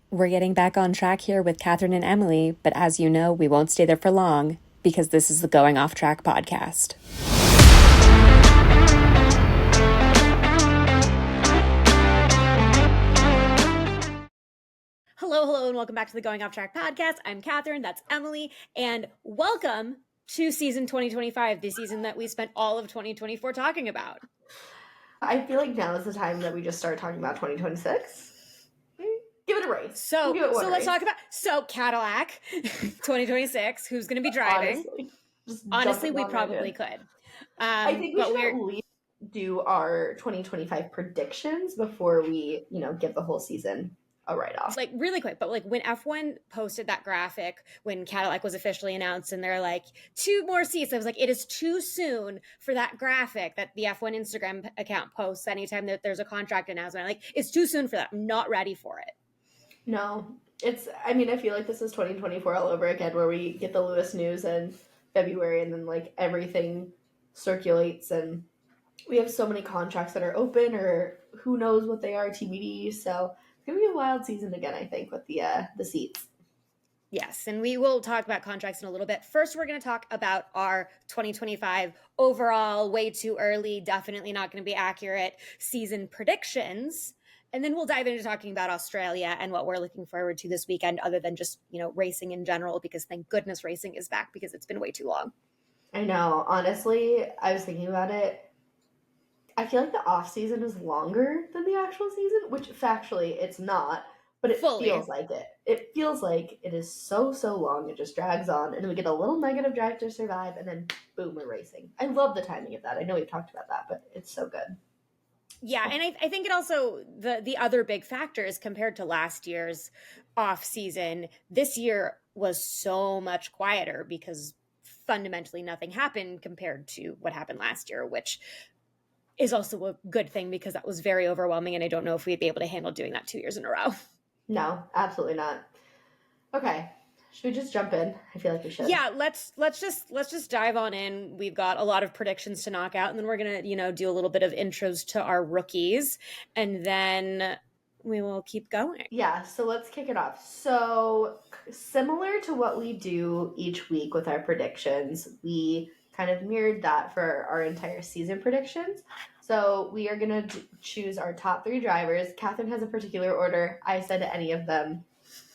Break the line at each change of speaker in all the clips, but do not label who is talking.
We're getting back on track here with Catherine and Emily, but as you know, we won't stay there for long because this is the Going Off Track podcast. Hello, and welcome back to the Going Off Track podcast. I'm Catherine, that's Emily, and welcome to season 2025, the season that we spent all of 2024 talking about.
I feel like now is the time that we just start talking about 2026. Give it a race.
So let's talk about Cadillac 2026. Who's going to be driving? Honestly, we probably could.
I think we should at least do our 2025 predictions before we, give the whole season a write-off.
Like really quick, but like when F1 posted that graphic when Cadillac was officially announced and they're like 2 more seats, I was like, it is too soon for that graphic that the F1 Instagram account posts anytime that there's a contract announcement. Like, it's too soon for that. I'm not ready for it.
No, I feel like this is 2024 all over again, where we get the Lewis news in February and then like everything circulates and we have so many contracts that are open or who knows what they are, TBD. So it's going to be a wild season again, I think, with the seats.
Yes, and we will talk about contracts in a little bit. First, we're going to talk about our 2025 overall, way too early, definitely not going to be accurate season predictions. And then we'll dive into talking about Australia and what we're looking forward to this weekend, other than just, racing in general, because thank goodness racing is back because it's been way too long.
I know. Honestly, I was thinking about it. I feel like the off season is longer than the actual season, which factually it's not, but it feels like it. It feels like it is so long. It just drags on, and then we get a little negative Drive to Survive, and then boom, we're racing. I love the timing of that. I know we've talked about that, but it's so good.
Yeah, and I think it also, the other big factor is compared to last year's off season, this year was so much quieter because fundamentally nothing happened compared to what happened last year, which is also a good thing because that was very overwhelming, and I don't know if we'd be able to handle doing that 2 years in a row.
No, absolutely not. Okay. Should we just jump in? I feel like we should.
Yeah, let's just dive on in. We've got a lot of predictions to knock out, and then we're gonna, do a little bit of intros to our rookies, and then we will keep going.
Yeah, so let's kick it off. So similar to what we do each week with our predictions, we kind of mirrored that for our entire season predictions. So we are going to choose our top 3 drivers. Catherine has a particular order. I said any of them.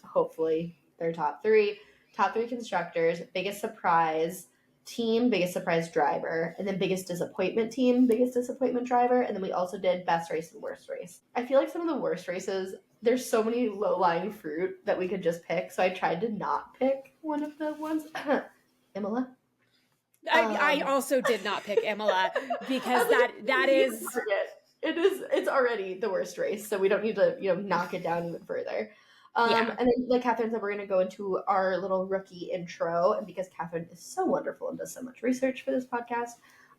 Hopefully they're top 3. Top 3 constructors, biggest surprise team, biggest surprise driver, and then biggest disappointment team, biggest disappointment driver, and then we also did best race and worst race. I feel like some of the worst races, there's so many low-lying fruit that we could just pick, so I tried to not pick one of the ones. Imola?
I also did not pick Imola because that is...
It's already the worst race, so we don't need to, knock it down even further. And then, like Catherine said, we're going to go into our little rookie intro. And because Catherine is so wonderful and does so much research for this podcast,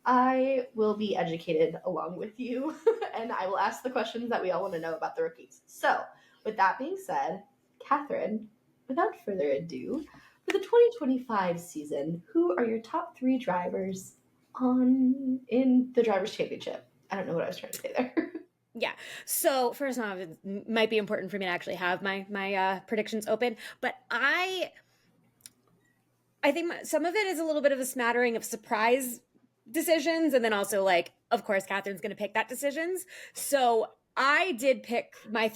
I will be educated along with you. And I will ask the questions that we all want to know about the rookies. So, with that being said, Catherine, without further ado, for the 2025 season, who are your top 3 drivers in the Drivers' Championship? I don't know what I was trying to say there.
Yeah. So first off, it might be important for me to actually have my predictions open, but I think some of it is a little bit of a smattering of surprise decisions, and then also, like, of course, Catherine's going to pick that decisions. So I did pick my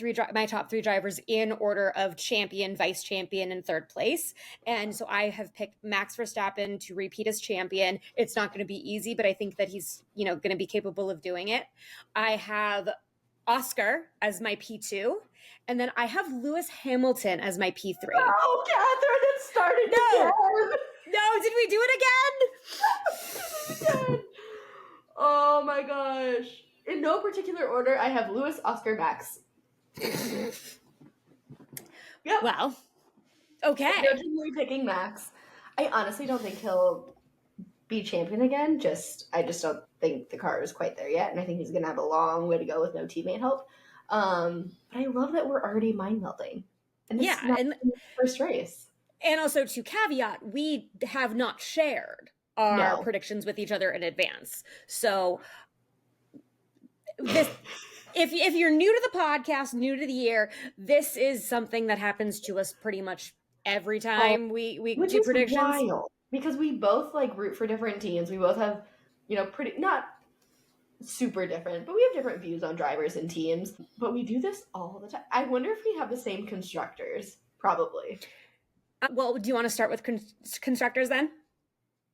top 3 drivers in order of champion, vice champion, and third place. And so I have picked Max Verstappen to repeat as champion. It's not going to be easy, but I think that he's, going to be capable of doing it. I have Oscar as my P2, and then I have Lewis Hamilton as my P3.
Oh, Catherine, it started again.
No, did we do it again?
Oh my gosh. In no particular order, I have Lewis, Oscar, Max. Yep.
Well, okay.
I'm picking Max. I honestly don't think he'll be champion again. I just don't think the car is quite there yet, and I think he's going to have a long way to go with no teammate help. But I love that we're already mind melding. And this is not the first race.
And also, to caveat, we have not shared our predictions with each other in advance. So this, if you're new to the podcast, new to the year, this is something that happens to us pretty much every time we
Which
do
is
predictions.
wild because we both like root for different teams. We both have, pretty not super different, but we have different views on drivers and teams. But we do this all the time. I wonder if we have the same constructors. Probably.
Well, do you want to start with constructors then?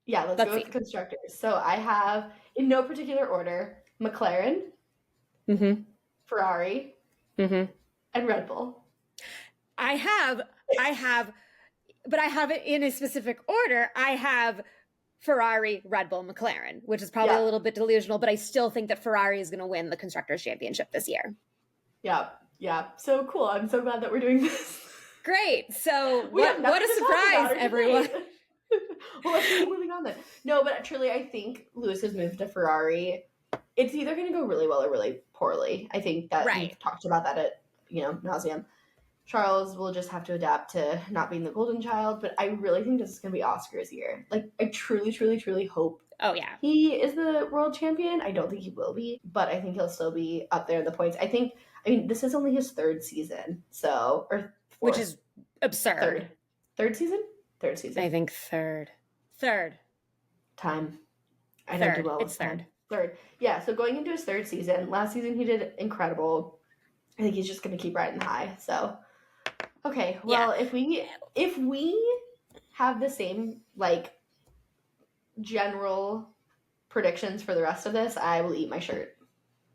Yeah, let's go with constructors. So I have, in no particular order, McLaren, Ferrari, and Red Bull.
I have, but I have it in a specific order. I have Ferrari, Red Bull, McLaren, which is probably a little bit delusional, but I still think that Ferrari is going to win the Constructors' Championship this year.
Yeah. So cool. I'm so glad that we're doing this.
Great. So what a surprise, everyone.
Well, let's keep moving on then. No, but truly, I think Lewis's move to Ferrari, it's either going to go really well or really poorly. I think that we've talked about that at, nauseam. Charles will just have to adapt to not being the golden child, but I really think this is going to be Oscar's year. Like, I truly, truly, truly hope he is the world champion. I don't think he will be, but I think he'll still be up there in the points. I mean, this is only his third season, or fourth.
Which is absurd.
Third season? Third season.
I think third.
Time. I don't do well with
third.
Third. Yeah, so going into his third season, last season he did incredible. I think he's just going to keep riding high, so... Okay, well, if we have the same, general predictions for the rest of this, I will eat my shirt.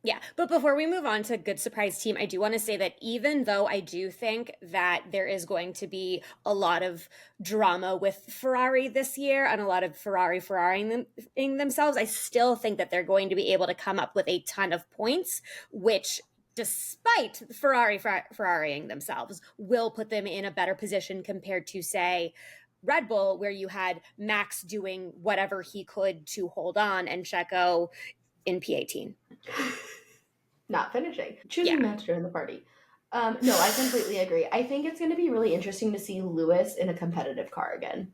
Yeah, but before we move on to good surprise team, I do want to say that even though I do think that there is going to be a lot of drama with Ferrari this year and a lot of Ferrarying themselves, I still think that they're going to be able to come up with a ton of points, which... despite Ferrarying themselves, will put them in a better position compared to, say, Red Bull, where you had Max doing whatever he could to hold on and Checo in P18.
Not finishing. Choosing Max during the party. No, I completely agree. I think it's going to be really interesting to see Lewis in a competitive car again.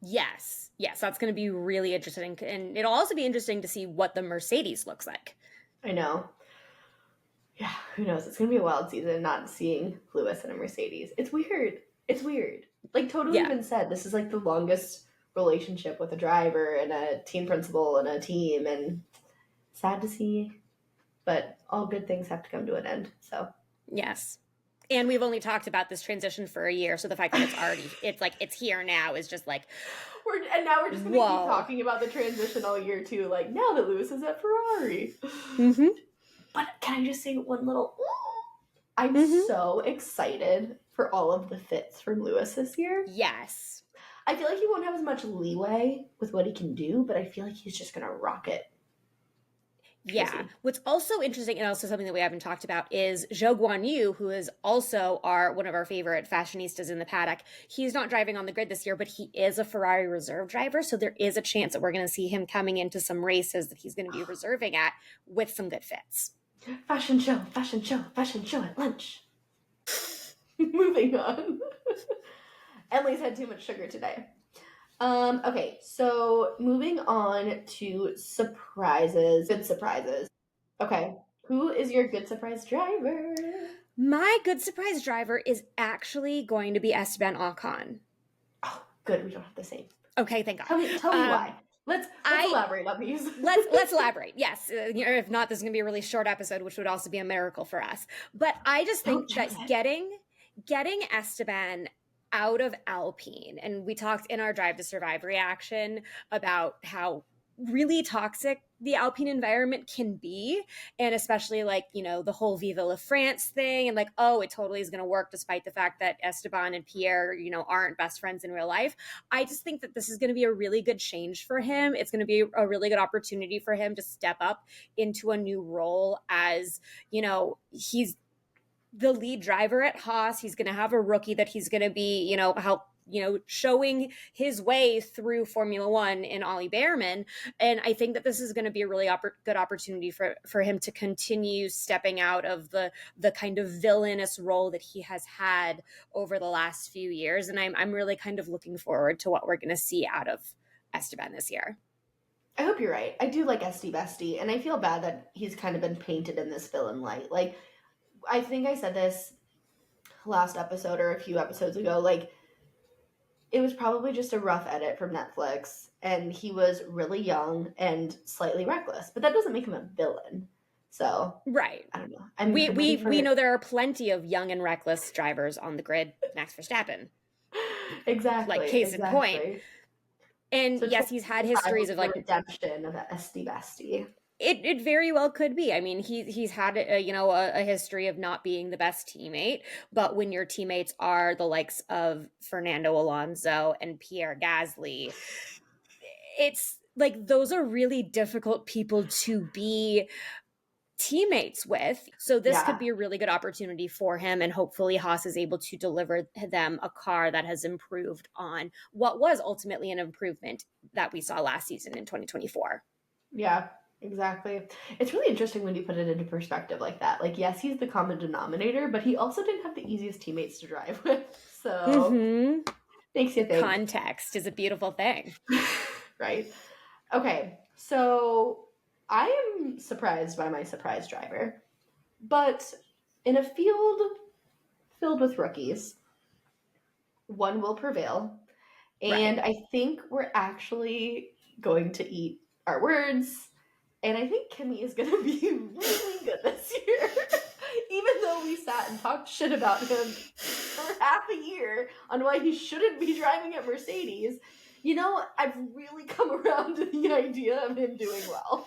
Yes, that's going to be really interesting. And it'll also be interesting to see what the Mercedes looks like.
I know. Yeah, who knows? It's going to be a wild season not seeing Lewis in a Mercedes. It's weird. Like, totally been said, this is, the longest relationship with a driver and a team principal and a team, and sad to see, but all good things have to come to an end, so.
Yes. And we've only talked about this transition for a year, so the fact that it's here now is just like...
And now we're just going to keep talking about the transition all year, too, now that Lewis is at Ferrari. Mm-hmm. But can I just say one little... I'm so excited for all of the fits from Lewis this year.
Yes.
I feel like he won't have as much leeway with what he can do, but I feel like he's just going to rock it.
Yeah. What's also interesting, and also something that we haven't talked about, is Zhou Guanyu, who is also one of our favorite fashionistas in the paddock. He's not driving on the grid this year, but he is a Ferrari reserve driver, so there is a chance that we're going to see him coming into some races that he's going to be reserving at with some good fits.
Fashion show at lunch. Moving on. Emily's had too much sugar today. Okay, so moving on to surprises. Good surprises. Okay, who is your good surprise driver?
My good surprise driver is actually going to be Esteban Ocon.
Oh, good. We don't have the same.
Okay, thank God.
Tell me why. Let's elaborate on these.
let's elaborate. Yes, if not, this is going to be a really short episode, which would also be a miracle for us. But I just think that getting Esteban out of Alpine, and we talked in our Drive to Survive reaction about how really toxic the Alpine environment can be, and especially the whole Viva la France thing, and it totally is going to work despite the fact that Esteban and Pierre aren't best friends in real life. I just think that this is going to be a really good change for him. It's going to be a really good opportunity for him to step up into a new role as he's the lead driver at Haas. He's going to have a rookie that he's going to be help showing his way through Formula One in Ollie Behrman. And I think that this is going to be a really good opportunity for him to continue stepping out of the kind of villainous role that he has had over the last few years. And I'm really kind of looking forward to what we're going to see out of Esteban this year.
I hope you're right. I do like SD Bestie, and I feel bad that he's kind of been painted in this villain light. Like, I think I said this last episode or a few episodes ago. Like, it was probably just a rough edit from Netflix, and he was really young and slightly reckless, but that doesn't make him a villain. So,
Right.
I don't know.
We
I'm ready
we
for
we know there are plenty of young and reckless drivers on the grid. Max Verstappen, like
exactly,
case in point.
exactly.
And
So
yes, he's had
2025 will
histories
be
of
the
like
redemption of SD Bestie.
it very well could be. I mean, he's had a history of not being the best teammate, but when your teammates are the likes of Fernando Alonso and Pierre Gasly, it's like those are really difficult people to be teammates with. So this could
Yeah,
be a really good opportunity for him, and hopefully Haas is able to deliver them a car that has improved on what was ultimately an improvement that we saw last season in 2024.
yeah, exactly. It's really interesting when you put it into perspective like that. Like, yes, he's the common denominator, but he also didn't have the easiest teammates to drive with. So,
Mm-hmm.
makes you think,
Context is a beautiful thing.
right? Okay, so I am surprised by my surprise driver, but in a field filled with rookies, one will prevail.
Right.
And I think we're actually going to eat our words. And I think Kimmy is going to be really good this year. Even though we sat and talked shit about him for half a year on why he shouldn't be driving at Mercedes, you know, I've really come around to the idea of him doing well.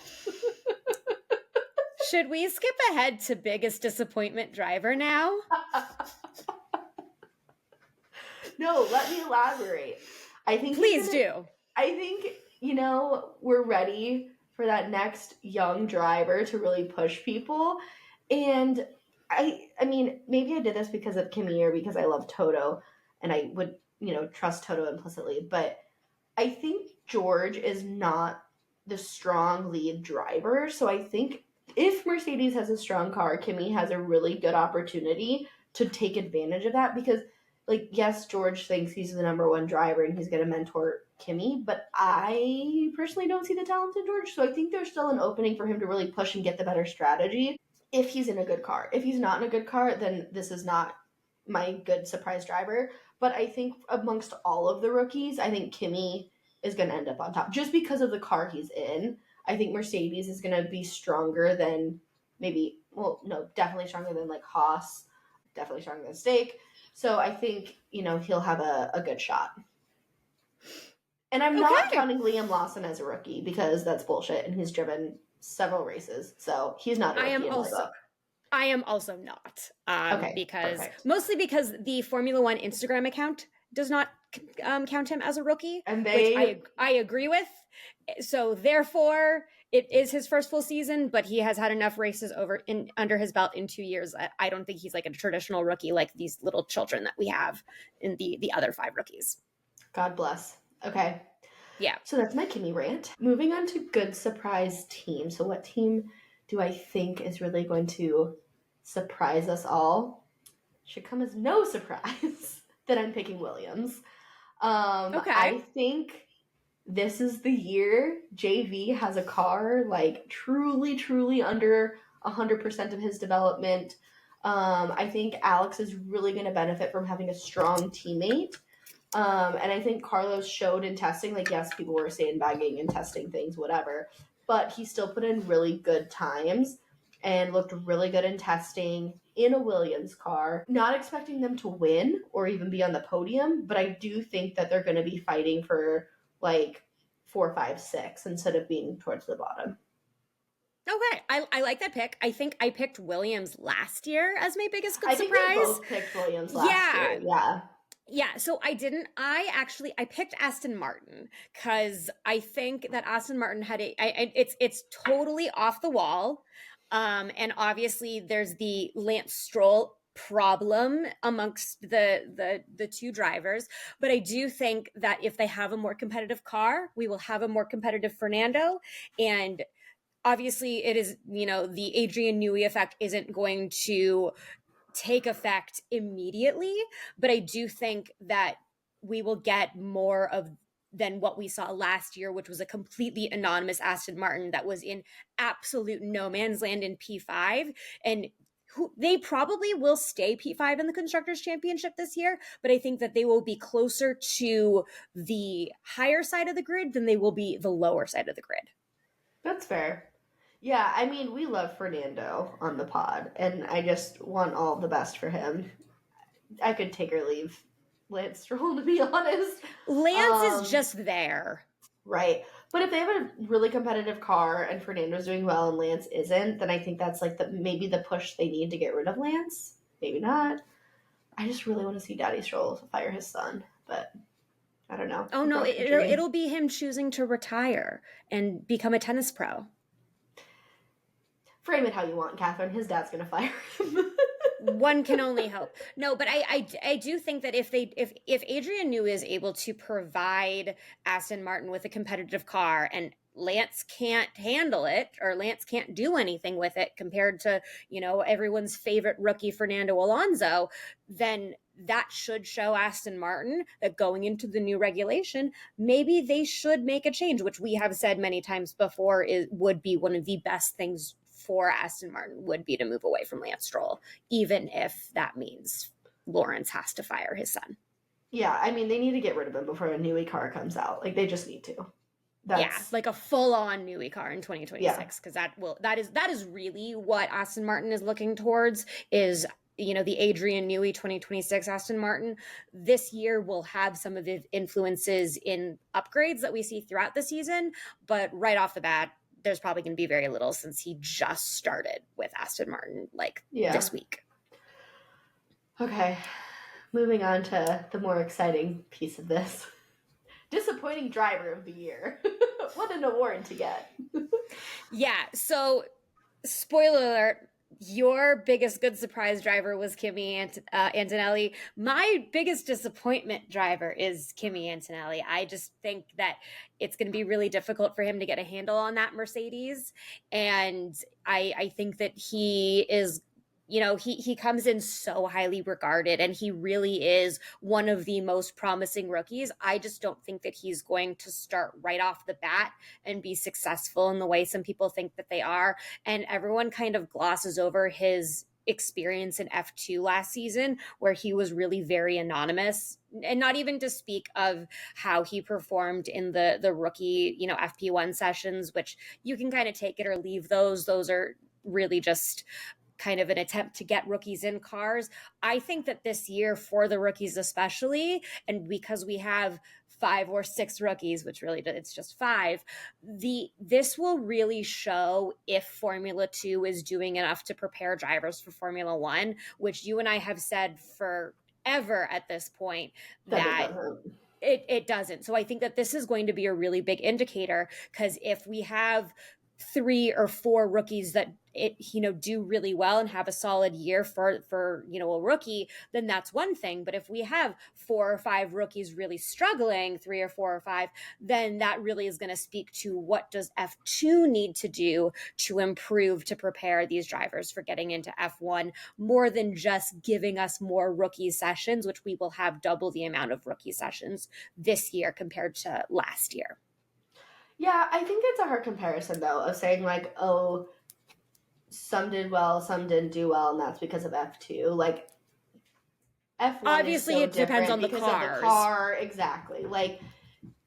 Should we skip ahead to biggest disappointment driver now?
No, let me elaborate. I think he's
Please
gonna
do.
I think, you know, we're ready for that next young driver to really push people. And I mean, maybe I did this because of Kimi or because I love Toto and I would, you know, trust Toto implicitly, but I think George is not the strong lead driver. So I think if Mercedes has a strong car, Kimi has a really good opportunity to take advantage of that because like yes, George thinks he's the number one driver and he's going to mentor Kimi, but I personally don't see the talent in George. So I think there's still an opening for him to really push and get the better strategy if he's in a good car. If he's not in a good car, then this is not my good surprise driver. But I think amongst all of the rookies, I think Kimi is going to end up on top just because of the car he's in. I think Mercedes is going to be stronger than maybe, well, no, definitely stronger than like Haas, definitely stronger than Stake. So I think, you know, he'll have a good shot. And I'm not
Okay.
counting Liam Lawson as a rookie because that's bullshit and he's driven several races. So he's not a
I am
rookie in my
also
book.
I am also not,
Okay,
because
perfect.
mostly because the Formula One Instagram account does not count him as a rookie,
And
which
they
I agree with. So therefore, it is his first full season, but he has had enough races over in under his belt in 2 years. I don't think he's like a traditional rookie like these little children that we have in the other five rookies.
God bless. Okay.
Yeah.
So that's my Kimmy rant. Moving on to good surprise team. So what team do I think is really going to surprise us all? Should come as no surprise that I'm picking Williams.
Okay.
I think this is the year JV has a car like truly, truly under 100% of his development. I think Alex is really going to benefit from having a strong teammate. And I think Carlos showed in testing, like, yes, people were sandbagging and testing things, whatever, but he still put in really good times and looked really good in testing in a Williams car. Not expecting them to win or even be on the podium, but I do think that they're going to be fighting for like 4, 5, 6 instead of being towards the bottom.
Okay, I like that pick. I think I picked Williams last year as my biggest good
I think we
surprise.
both picked Williams last
Yeah,
year. Yeah.
yeah, so I didn't. I picked Aston Martin because I think that Aston Martin had it's totally off the wall, and obviously there's the Lance Stroll problem amongst the two drivers, but I do think that if they have a more competitive car, we will have a more competitive Fernando, and obviously it is the Adrian Newey effect isn't going to take effect immediately, but I do think that we will get more of than what we saw last year, which was a completely anonymous Aston Martin that was in absolute no man's land in P5. And they probably will stay P5 in the Constructors' Championship this year, but I think that they will be closer to the higher side of the grid than they will be the lower side of the grid.
That's fair. Yeah, I mean, we love Fernando on the pod, and I just want all the best for him. I could take or leave Lance Stroll, to be honest.
Lance is just there.
Right. But if they have a really competitive car and Fernando's doing well and Lance isn't, then I think that's like maybe the push they need to get rid of Lance. Maybe not. I just really want to see Daddy Stroll fire his son, but I don't know.
Oh no, it'll be him choosing to retire and become a tennis pro.
Frame it how you want, Catherine. His dad's gonna fire him.
One can only hope. No, but I do think that if Adrian Newey is able to provide Aston Martin with a competitive car and Lance can't handle it or Lance can't do anything with it compared to, everyone's favorite rookie Fernando Alonso, then that should show Aston Martin that going into the new regulation, maybe they should make a change, which we have said many times before would be one of the best things for Aston Martin would be to move away from Lance Stroll, even if that means Lawrence has to fire his son.
Yeah, I mean, they need to get rid of him before a Newey car comes out. Like, they just need to.
Like a full-on Newey car in 2026, because that is really what Aston Martin is looking towards is the Adrian Newey 2026 Aston Martin. This year will have some of the influences in upgrades that we see throughout the season, but right off the bat, there's probably going to be very little since he just started with Aston Martin this week.
Okay, moving on to the more exciting piece of this. Disappointing driver of the year. What an award to get.
Yeah, so spoiler alert, your biggest good surprise driver was Kimi Antonelli. My biggest disappointment driver is Kimi Antonelli. I just think that it's going to be really difficult for him to get a handle on that Mercedes. And I think that he is, he comes in so highly regarded and he really is one of the most promising rookies. I just don't think that he's going to start right off the bat and be successful in the way some people think that they are. And everyone kind of glosses over his experience in F2 last season, where he was really very anonymous, and not even to speak of how he performed in the rookie, FP1 sessions, which you can kind of take it or leave those. Those are really just kind of an attempt to get rookies in cars. I think that this year for the rookies especially, and because we have 5 or 6 rookies, which really it's just 5, this will really show if Formula 2 is doing enough to prepare drivers for Formula 1, which you and I have said forever at this point that it doesn't. So I think that this is going to be a really big indicator, because if we have 3 or 4 rookies that do really well and have a solid year for a rookie, then that's one thing. But if we have 4 or 5 rookies really struggling, 3 or 4 or 5, then that really is going to speak to what does F2 need to do to improve, to prepare these drivers for getting into F1, more than just giving us more rookie sessions, which we will have double the amount of rookie sessions this year compared to last year.
Yeah, I think it's a hard comparison, though, of saying, some did well, some didn't do well, and that's because of F2. F1
obviously it depends on the cars.
Of the car, exactly.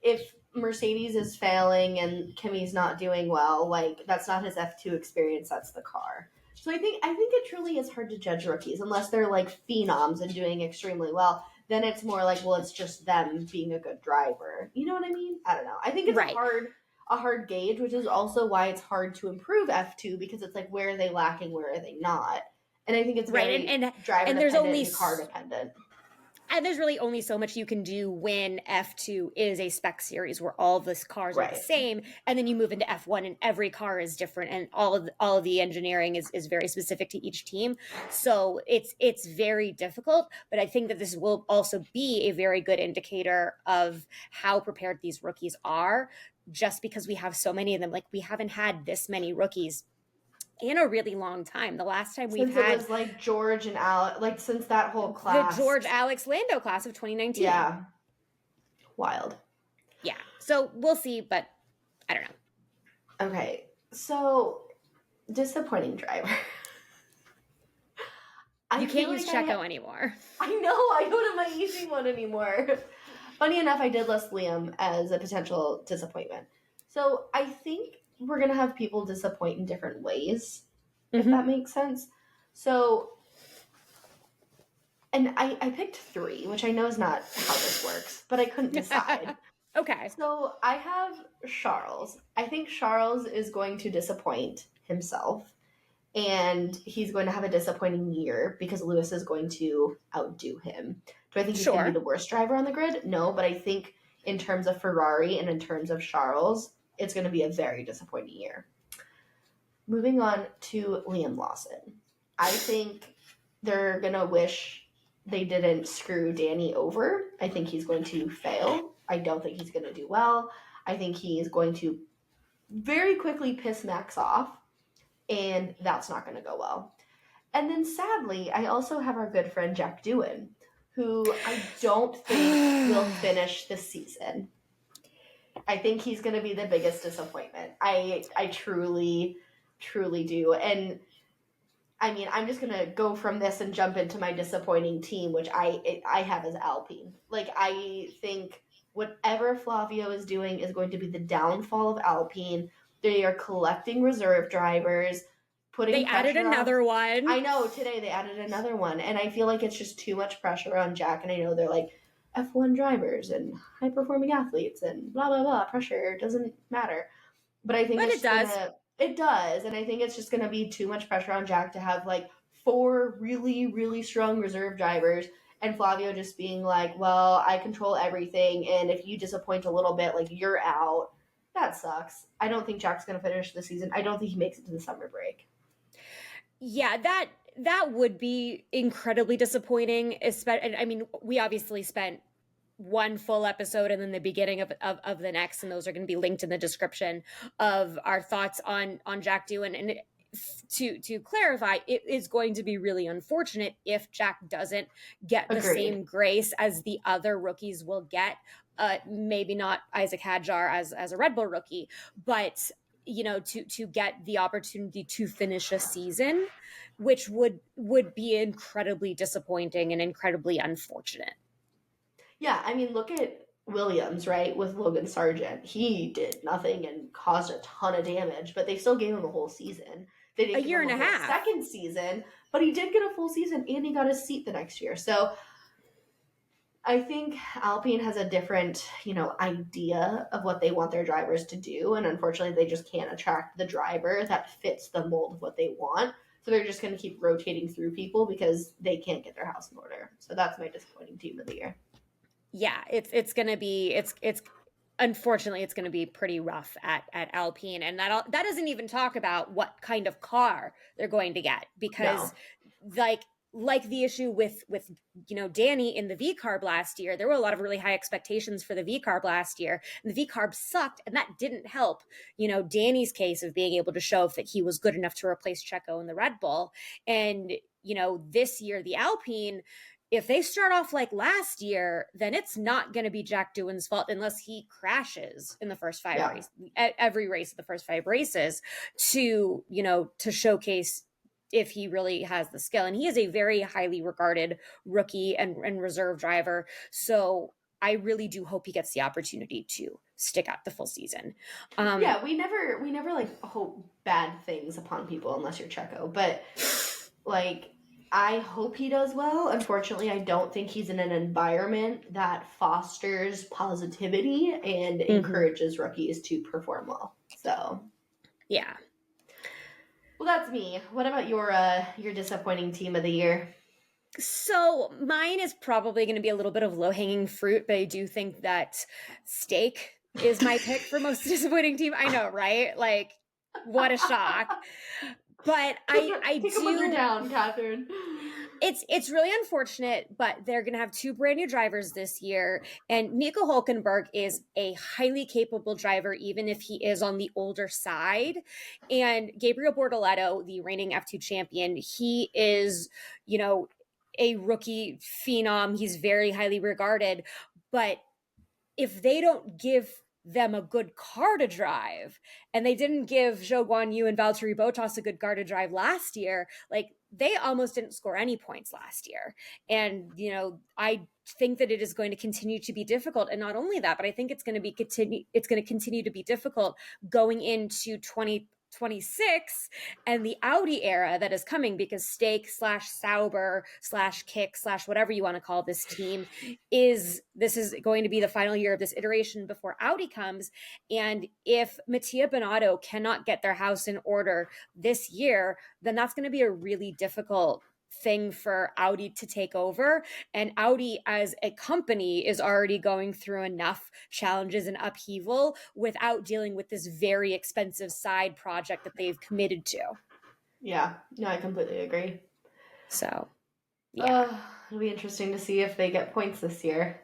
If Mercedes is failing and Kimi's not doing well, that's not his F2 experience, that's the car. So I think it truly is hard to judge rookies, unless they're, phenoms and doing extremely well. Then it's more it's just them being a good driver. You know what I mean? I don't know. I think it's a hard gauge, which is also why it's hard to improve F2, because it's where are they lacking, where are they not? And I think it's very driver dependent and car dependent.
And there's really only so much you can do when F2 is a spec series where all the cars are the same, and then you move into F1 and every car is different, and all of the engineering is very specific to each team. So it's very difficult, but I think that this will also be a very good indicator of how prepared these rookies are, just because we have so many of them. We haven't had this many rookies in a really long time. The last time we've had...
it was George and Alex, since that whole class.
The George, Alex, Lando class of 2019.
Yeah. Wild.
Yeah. So we'll see, but I don't know.
Okay, so disappointing driver. I
You can't
feel
use
like
Checo anymore.
I know I don't have my easy one anymore. Funny enough, I did list Liam as a potential disappointment. So I think we're gonna have people disappoint in different ways, if
Mm-hmm.
that makes sense. So, and I picked three, which I know is not how this works, but I couldn't decide.
Okay.
So I have Charles. I think Charles is going to disappoint himself, and he's going to have a disappointing year because Lewis is going to outdo him. Do I think he's going to be
Sure.
the worst driver on the grid? No, but I think in terms of Ferrari and in terms of Charles, it's going to be a very disappointing year. Moving on to Liam Lawson. I think they're going to wish they didn't screw Danny over. I think he's going to fail. I don't think he's going to do well. I think he's going to very quickly piss Max off, and that's not going to go well. And then sadly, I also have our good friend Jack Doohan, who I don't think will finish this season. I think he's going to be the biggest disappointment. I truly, truly do. And I mean, I'm just going to go from this and jump into my disappointing team, which I have as Alpine. Like, I think whatever Flavio is doing is going to be the downfall of Alpine. They are collecting reserve drivers, putting
They added
pressure on.
another one.
I know today they added another one, and I feel like it's just too much pressure on Jack. And I know they're like F1 drivers and high performing athletes and blah blah blah. Pressure doesn't matter, but I think
But
it's
it
just
does.
gonna. It does, and I think it's just gonna be too much pressure on Jack to have like four really really strong reserve drivers, and Flavio just being like, "Well, I control everything, and if you disappoint a little bit, like you're out." That sucks. I don't think Jack's gonna finish the season. I don't think he makes it to the summer break.
Yeah, that would be incredibly disappointing. Especially, I mean, we obviously spent one full episode and then the beginning of the next, and those are going to be linked in the description of our thoughts on Jack Doohan. And to clarify, it is going to be really unfortunate if Jack doesn't get the
Agreed.
same grace as the other rookies will get. Maybe not Isaac Hadjar as a Red Bull rookie, but to get the opportunity to finish a season, which would be incredibly disappointing and incredibly unfortunate.
Yeah, I mean, look at Williams, right, with Logan Sargent. He did nothing and caused a ton of damage, but they still gave him a whole season. They
A
didn't give
year
him
and
a
a
whole
half.
second season, but he did get a full season and he got a seat the next year. So I think Alpine has a different, idea of what they want their drivers to do, and unfortunately, they just can't attract the driver that fits the mold of what they want. So they're just going to keep rotating through people because they can't get their house in order. So that's my disappointing team of the year.
Yeah, it's going to be it's unfortunately it's going to be pretty rough at Alpine, and that doesn't even talk about what kind of car they're going to get, because
No.
like the issue with Danny in the V carb last year, there were a lot of really high expectations for the V carb last year, and the V carb sucked, and that didn't help Danny's case of being able to show that he was good enough to replace Checo in the Red Bull. And this year the Alpine, if they start off like last year, then it's not going to be Jack Doohan's fault unless he crashes in the first five races, every race of the first five races, to showcase if he really has the skill. And he is a very highly regarded rookie and reserve driver. So I really do hope he gets the opportunity to stick out the full season.
Yeah, we never like hope bad things upon people unless you're Checo. But like, I hope he does well. Unfortunately, I don't think he's in an environment that fosters positivity and encourages rookies to perform well. So,
yeah.
Well, that's me. What about your disappointing team of the year?
So mine is probably going to be a little bit of low-hanging fruit, but I do think that steak is my pick for most disappointing team. I know, right? Like, what a shock. But I
Take
do.
a mother down, Catherine.
It's really unfortunate, but they're going to have two brand new drivers this year. And Nico Hulkenberg is a highly capable driver, even if he is on the older side. And Gabriel Bortoleto, the reigning F2 champion, he is, a rookie phenom. He's very highly regarded, but if they don't give them a good car to drive, and they didn't give Zhou Guanyu and Valtteri Bottas a good car to drive last year, like they almost didn't score any points last year. And, you know, I think that it is going to continue to be difficult. And not only that, but I think it's going to continue to be difficult going into 2026 and the Audi era that is coming, because Stake slash Sauber slash Kick slash whatever you want to call this team is going to be the final year of this iteration before Audi comes. And if Mattia Binotto cannot get their house in order this year, then that's going to be a really difficult thing for Audi to take over. And Audi as a company is already going through enough challenges and upheaval without dealing with this very expensive side project that they've committed to.
Yeah, no, I completely agree.
So, yeah.
It'll be interesting to see if they get points this year.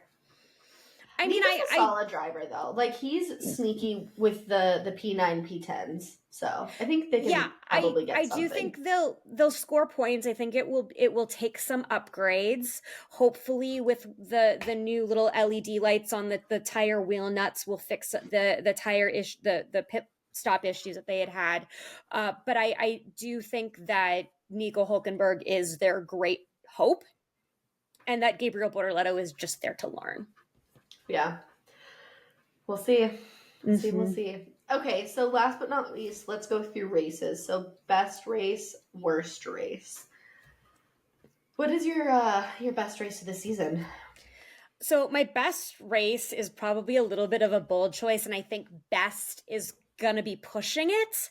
I mean,
he's a solid driver though. Like he's sneaky with the P9, P10s. So I think they can probably get something.
I do think they'll score points. I think it will take some upgrades. Hopefully, with the new little LED lights on the tire wheel nuts will fix the tire the pit stop issues that they had. But I do think that Nico Hülkenberg is their great hope, and that Gabriel Bortoleto is just there to learn.
Yeah. We'll see. We'll see. Okay, so last but not least, let's go through races. So best race, worst race. What is your best race of the season?
So my best race is probably a little bit of a bold choice, and I think best is gonna be pushing it.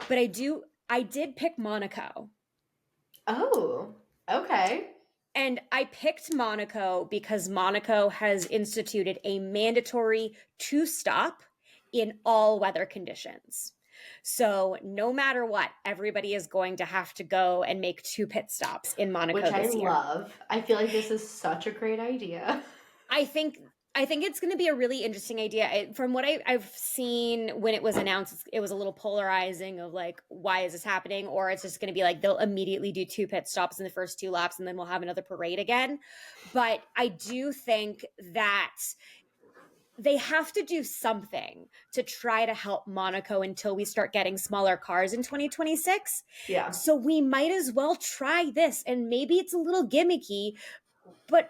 But I did pick Monaco.
Oh, okay.
And I picked Monaco because Monaco has instituted a mandatory 2-stop in all weather conditions. So no matter what, everybody is going to have to go and make 2 pit stops in Monaco this year.
Which I love. I feel like this is such a great idea.
I think it's going to be a really interesting idea. From what I've seen when it was announced, it was a little polarizing of like, why is this happening? Or it's just going to be like, they'll immediately do 2 pit stops in the first 2 laps and then we'll have another parade again. But I do think that they have to do something to try to help Monaco until we start getting smaller cars in 2026.
Yeah.
So we might as well try this. And maybe it's a little gimmicky, but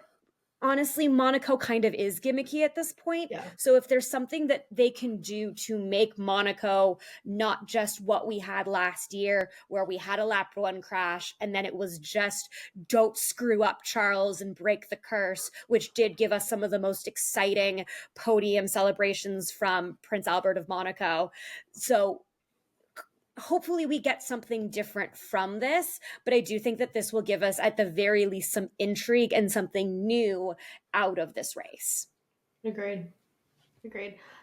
honestly, Monaco kind of is gimmicky at this point.
Yeah.
So if there's something that they can do to make Monaco not just what we had last year, where we had a lap 1 crash and then it was just don't screw up Charles and break the curse, which did give us some of the most exciting podium celebrations from Prince Albert of Monaco. So hopefully we get something different from this, but I do think that this will give us at the very least some intrigue and something new out of this race.
Agreed.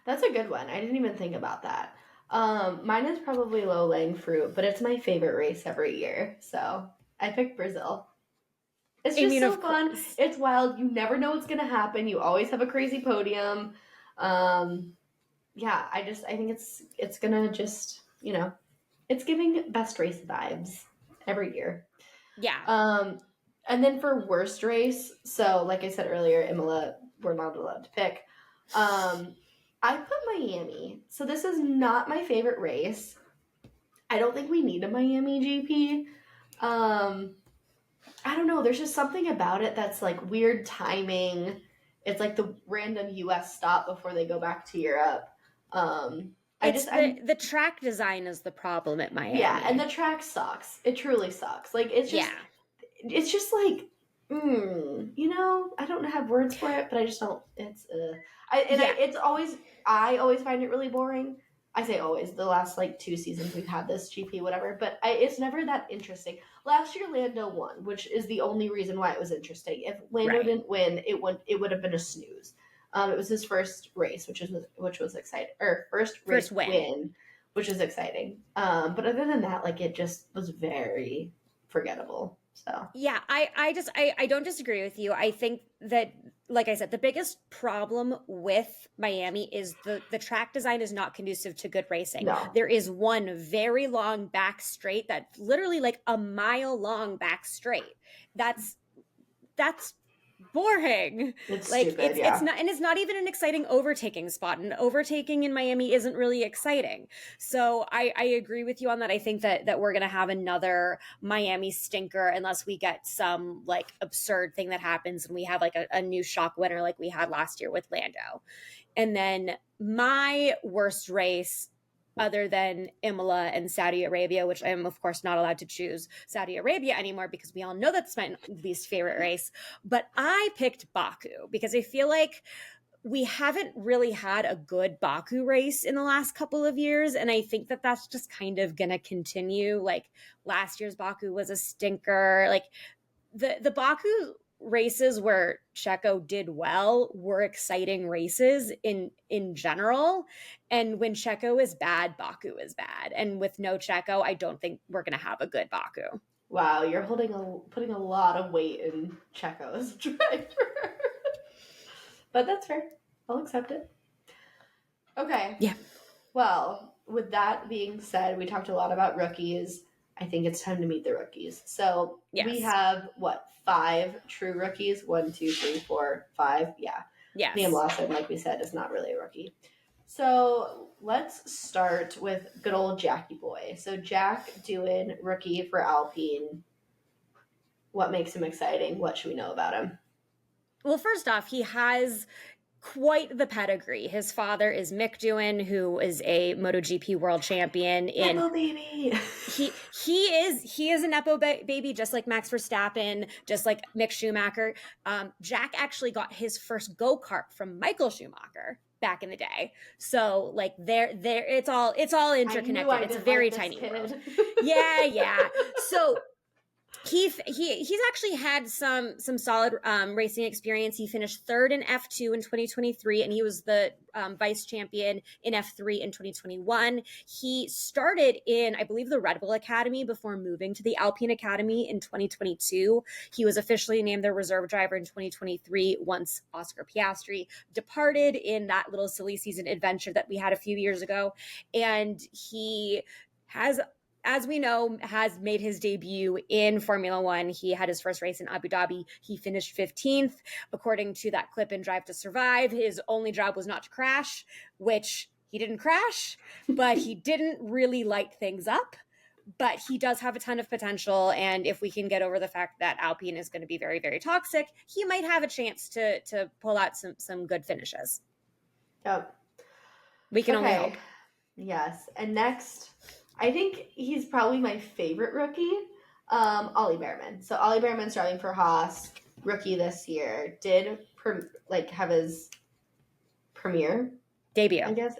That's a good one. I didn't even think about that. Mine is probably low-lying fruit, but it's my favorite race every year. So I picked Brazil. It's just so fun. It's wild. You never know what's going to happen. You always have a crazy podium. Yeah, I think it's going to just, you know, it's giving best race vibes every year.
Yeah.
And then for worst race, so like I said earlier, Imola, we're not allowed to pick. I put Miami. So this is not my favorite race. I don't think we need a Miami GP. I don't know. There's just something about it that's like weird timing. It's like the random US stop before they go back to Europe.
The track design is the problem at Miami.
Yeah, and the track sucks. It truly sucks. Like it's just like, you know, I don't have words for it, but I just don't. I always find it really boring. I say always. The last like 2 seasons we've had this GP, whatever, but it's never that interesting. Last year Lando won, which is the only reason why it was interesting. If Lando didn't win, it would have been a snooze. It was his first race, which was exciting, or first win, which is exciting. But other than that, like it just was very forgettable. So
yeah, I don't disagree with you. I think that, like I said, the biggest problem with Miami is the track design is not conducive to good racing.
No.
There is one very long back straight that's literally like a mile long back straight. That's boring.
It's
Like
stupid,
it's not, and it's not even an exciting overtaking spot. And overtaking in Miami isn't really exciting. So I agree with you on that. I think that we're gonna have another Miami stinker unless we get some like absurd thing that happens and we have like a new shock winner like we had last year with Lando. And then my worst race, other than Imola and Saudi Arabia, which I am, of course, not allowed to choose Saudi Arabia anymore because we all know that's my least favorite race. But I picked Baku because I feel like we haven't really had a good Baku race in the last couple of years. And I think that that's just kind of going to continue. Like last year's Baku was a stinker. Like the Baku races where Checo did well were exciting races in general, and when Checo is bad, Baku is bad, and with no Checo, I don't think we're gonna have a good Baku.
Wow, you're putting a lot of weight in Checo as a driver. But that's fair. I'll accept it. Okay.
Yeah.
Well, with that being said, we talked a lot about rookies. I think it's time to meet the rookies. So we have, 5 true rookies? 1, 2, 3, 4, 5. Yeah.
Yes.
Liam Lawson, like we said, is not really a rookie. So let's start with good old Jackie boy. So Jack Doohan, rookie for Alpine. What makes him exciting? What should we know about him?
Well, first off, he has quite the pedigree. His father is Mick Doohan, who is a MotoGP world champion.
Nepo baby.
He is a Nepo baby, just like Max Verstappen, just like Mick Schumacher. Jack actually got his first go-kart from Michael Schumacher back in the day. So like it's all interconnected. It's a very tiny world. Yeah. So he's actually had some solid racing experience. He finished third in F2 in 2023, and he was the vice champion in F3 in 2021. He started in, I believe, the Red Bull Academy before moving to the Alpine Academy in 2022. He was officially named their reserve driver in 2023 once Oscar Piastri departed in that little silly season adventure that we had a few years ago. And he has, as we know, has made his debut in Formula One. He had his first race in Abu Dhabi. He finished 15th. According to that clip in Drive to Survive, his only job was not to crash, which he didn't crash, but he didn't really light things up. But he does have a ton of potential, and if we can get over the fact that Alpine is going to be very, very toxic, he might have a chance to pull out some good finishes.
Yep.
We can only hope.
Yes. And next, I think he's probably my favorite rookie, Ollie Behrman. So Ollie Behrman's driving for Haas, rookie this year. Did have his debut, I guess.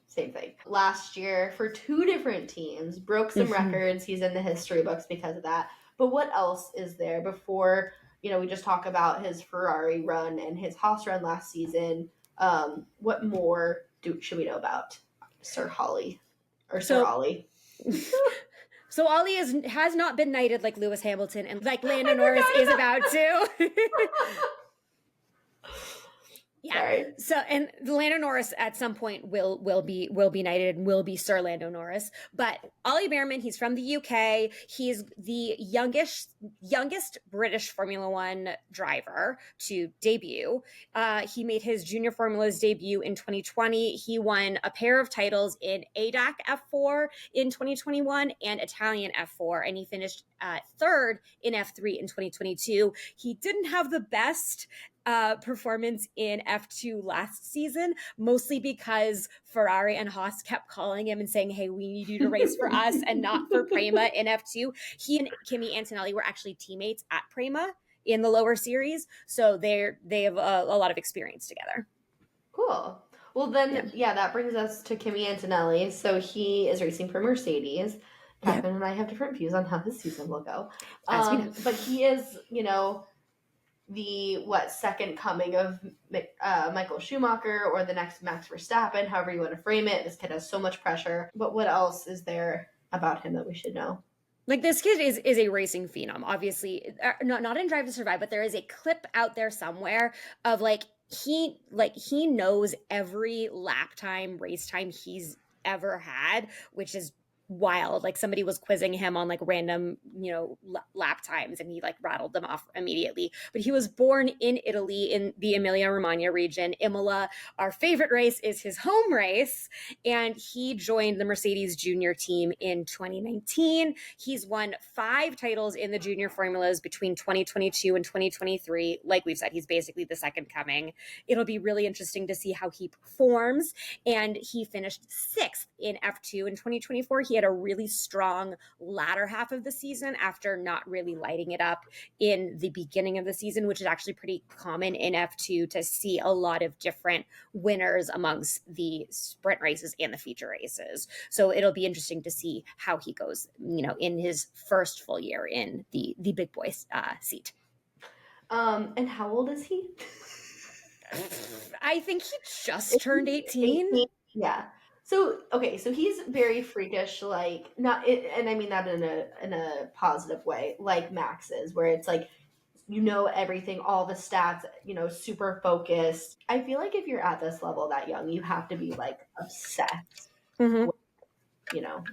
Same thing. Last year for 2 different teams, broke some records. He's in the history books because of that. But what else is there before, we just talk about his Ferrari run and his Haas run last season. What more should we know about Sir Ollie? So Ollie
has not been knighted like Lewis Hamilton and like Lando Norris is about to. Yeah. Sorry. So, and Lando Norris at some point will be knighted and will be Sir Lando Norris. But Ollie Behrman, he's from the UK. He's the youngest British Formula One driver to debut. He made his Junior Formulas debut in 2020. He won a pair of titles in ADAC F4 in 2021 and Italian F4, and he finished third in F3 in 2022. He didn't have the best performance in F2 last season, mostly because Ferrari and Haas kept calling him and saying, hey, we need you to race for us and not for Prima in F2. He and Kimi Antonelli were actually teammates at Prima in the lower series, so they have a lot of experience together.
Cool. Well, then, that brings us to Kimi Antonelli. So he is racing for Mercedes. Catherine and I have different views on how his season will go. But he is, the second coming of Michael Schumacher or the next Max Verstappen, however you want to frame it. This kid has so much pressure. But what else is there about him that we should know?
Like, this kid is a racing phenom, obviously. Not in Drive to Survive, but there is a clip out there somewhere of he knows every lap time, race time he's ever had, which is wild. Like somebody was quizzing him on like random, lap times, and he like rattled them off immediately. But he was born in Italy in the Emilia Romagna region. Imola, our favorite race, is his home race, and he joined the Mercedes junior team in 2019. He's won 5 titles in the junior formulas between 2022 and 2023. Like we've said, he's basically the second coming. It'll be really interesting to see how he performs. And he finished 6th in F2 in 2024. He had a really strong latter half of the season after not really lighting it up in the beginning of the season, which is actually pretty common in F2 to see a lot of different winners amongst the sprint races and the feature races. So it'll be interesting to see how he goes, in his first full year in the big boy seat.
And how old is he?
I think he just turned 18.
18? Yeah. So okay, so he's very freakish, like not, and I mean that in a positive way, like Max is, where it's like everything, all the stats, super focused. I feel like if you're at this level that young, you have to be like obsessed
Mm-hmm.
with,